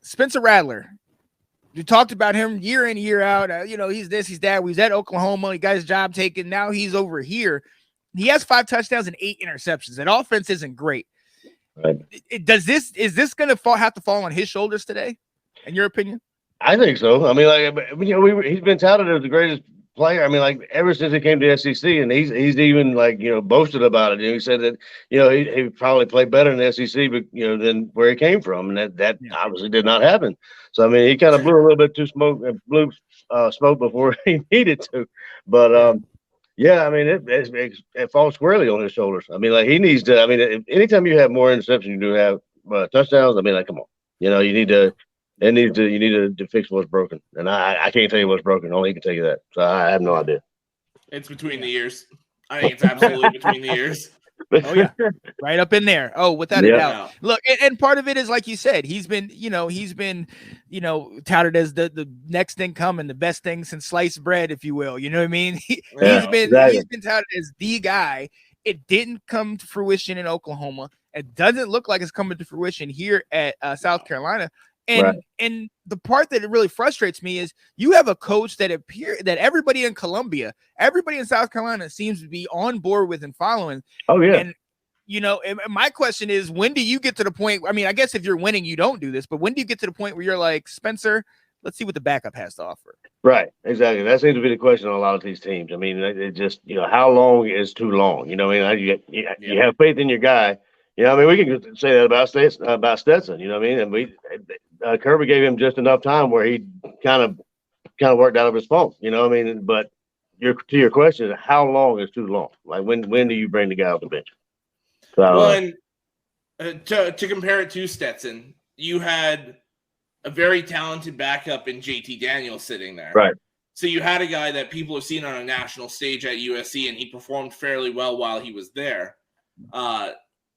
Spencer Rattler. You talked about him year in, year out. He's this, he's that. He's at Oklahoma. He got his job taken. Now he's over here. He has 5 touchdowns and 8 interceptions. That offense isn't great. Right. Is this going to have to fall on his shoulders today, in your opinion? I think so. I mean, he's been touted as the greatest player. I mean, like ever since he came to SEC, and he's even boasted about it. He said that he probably played better in the SEC, but than where he came from, and that obviously did not happen. So I mean, he kind of blew a little bit too smoke before he needed to. But yeah, I mean, it falls squarely on his shoulders. I mean, like he needs to. I mean, anytime you have more interceptions, you do have touchdowns. I mean, like come on, you need to. You need to fix what's broken, and I can't tell you what's broken. Only he can tell you that. So I have no idea. It's between the ears. I think it's absolutely between the ears. Oh yeah, right up in there. Oh, without a doubt. Look, and part of it is like you said, he's been touted as the next thing coming, the best thing since sliced bread, if you will. You know what I mean? He's been touted as the guy. It didn't come to fruition in Oklahoma. It doesn't look like it's coming to fruition here at South Carolina. And the part that it really frustrates me is you have a coach that everybody in Columbia, everybody in South Carolina seems to be on board with and following. Oh yeah. And my question is, when do you get to the point? I mean, I guess if you're winning, you don't do this, but when do you get to the point where you're like, Spencer, let's see what the backup has to offer? Right. Exactly. That seems to be the question on a lot of these teams. I mean, it just how long is too long? I mean, you have faith in your guy. I mean, we can say that about Stetson. You know what I mean? And Kirby gave him just enough time where he kind of worked out of his funk. You know what I mean? But to your question, how long is too long? Like when do you bring the guy off the bench? So, to compare it to Stetson, you had a very talented backup in JT Daniels sitting there. Right. So you had a guy that people have seen on a national stage at USC, and he performed fairly well while he was there.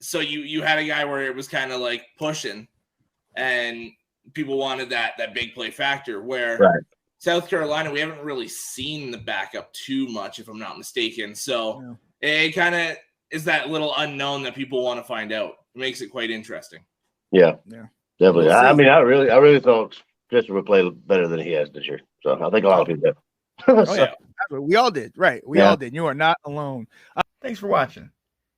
So you had a guy where it was kind of like pushing, and people wanted that big play factor. Where South Carolina, we haven't really seen the backup too much, if I'm not mistaken. So it kind of is that little unknown that people want to find out. It makes it quite interesting. Yeah, definitely. I mean, I really thought Fisher would play better than he has this year. So I think a lot of people did. We all did, right? We all did. You are not alone. Thanks for watching.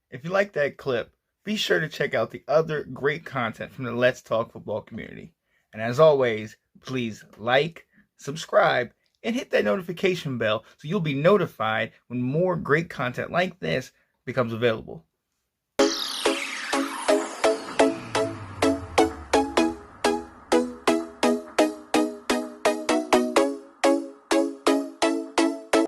If you like that clip, be sure to check out the other great content from the Let's Talk Football community. And as always, please like, subscribe, and hit that notification bell so you'll be notified when more great content like this becomes available.